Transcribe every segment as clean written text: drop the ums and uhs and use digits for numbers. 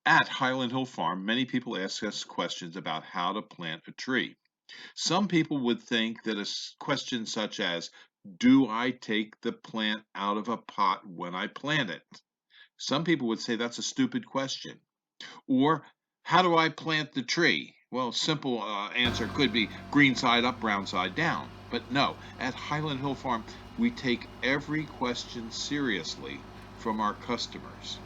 At Highland Hill Farm, many people ask us questions about how to plant a tree. Some people would think that question such as, do I take the plant out of a pot when I plant it? Some people would say that's a stupid question. Or, how do I plant the tree? Well, simple answer could be green side up, brown side down. But no, at Highland Hill Farm, we take every question seriously from our customers.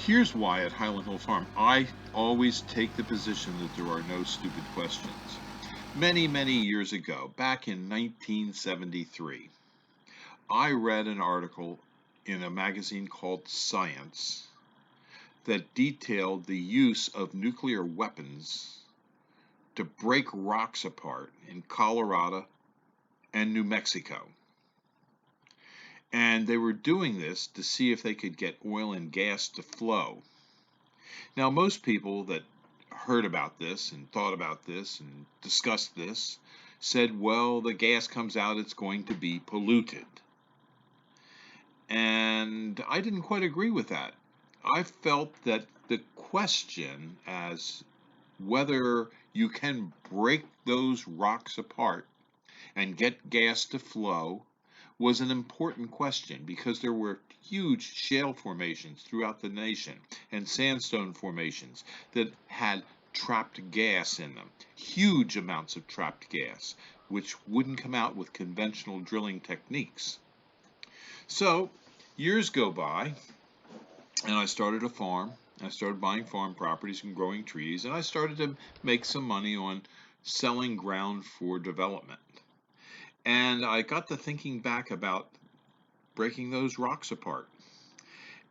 Here's why at Highland Hill Farm I always take the position that there are no stupid questions. Many, many years ago, back in 1973, I read an article in a magazine called Science that detailed the use of nuclear weapons to break rocks apart in Colorado and New Mexico. And they were doing this to see if they could get oil and gas to flow. Now, most people that heard about this and thought about this and discussed this said, well, the gas comes out, it's going to be polluted. And I didn't quite agree with that. I felt that the question as whether you can break those rocks apart and get gas to flow was an important question because there were huge shale formations throughout the nation and sandstone formations that had trapped gas in them, huge amounts of trapped gas, which wouldn't come out with conventional drilling techniques. So years go by, and I started a farm. I started buying farm properties and growing trees, and I started to make some money on selling ground for development. And I got to thinking back about breaking those rocks apart.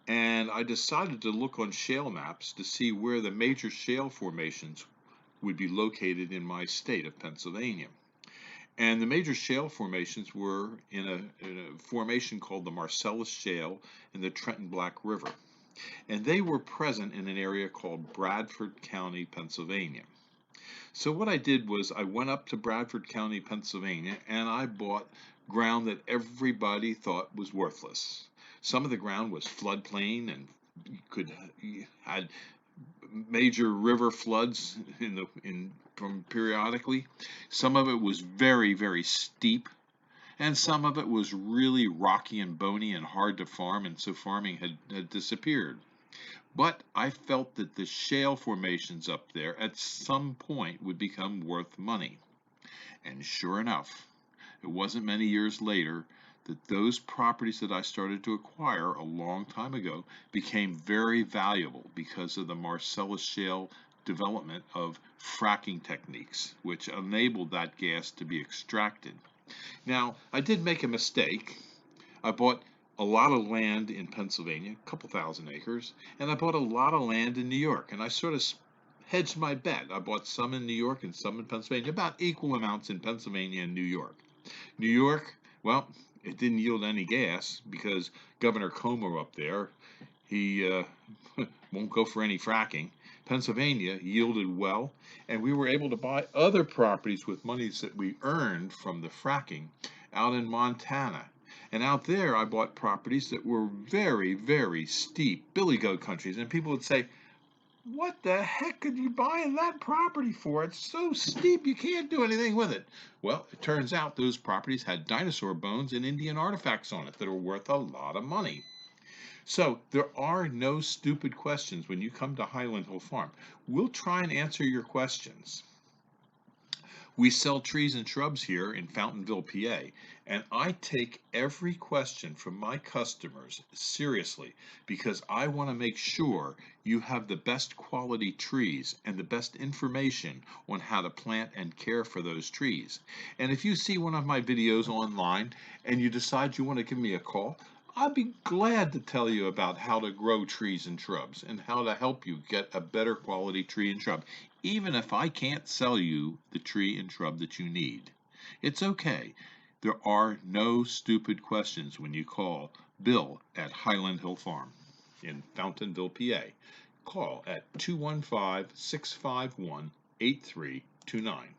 And I decided to look on shale maps to see where the major shale formations would be located in my state of Pennsylvania. And the major shale formations were in a formation called the Marcellus Shale in the Trenton Black River. And they were present in an area called Bradford County, Pennsylvania. So what I did was I went up to Bradford County, Pennsylvania, and I bought ground that everybody thought was worthless. Some of the ground was floodplain and had major river floods from periodically. Some of it was very, very steep, and some of it was really rocky and bony and hard to farm, and so farming had disappeared. But I felt that the shale formations up there at some point would become worth money. And sure enough, it wasn't many years later that those properties that I started to acquire a long time ago became very valuable because of the Marcellus Shale development of fracking techniques, which enabled that gas to be extracted. Now, I did make a mistake. I bought a lot of land in Pennsylvania, a couple thousand acres, and I bought a lot of land in New York, and I sort of hedged my bet. I bought some in New York and some in Pennsylvania, about equal amounts in Pennsylvania and New York. New York, well, it didn't yield any gas because Governor Cuomo up there, he won't go for any fracking. Pennsylvania yielded well, and we were able to buy other properties with monies that we earned from the fracking out in Montana. And out there, I bought properties that were very, very steep, billy goat countries. And people would say, what the heck could you buy that property for? It's so steep, you can't do anything with it. Well, it turns out those properties had dinosaur bones and Indian artifacts on it that are worth a lot of money. So there are no stupid questions when you come to Highland Hill Farm. We'll try and answer your questions. We sell trees and shrubs here in Fountainville, PA, and I take every question from my customers seriously because I want to make sure you have the best quality trees and the best information on how to plant and care for those trees. And if you see one of my videos online and you decide you want to give me a call, I'd be glad to tell you about how to grow trees and shrubs and how to help you get a better quality tree and shrub, even if I can't sell you the tree and shrub that you need. It's okay. There are no stupid questions when you call Bill at Highland Hill Farm in Fountainville, PA. Call at 215-651-8329.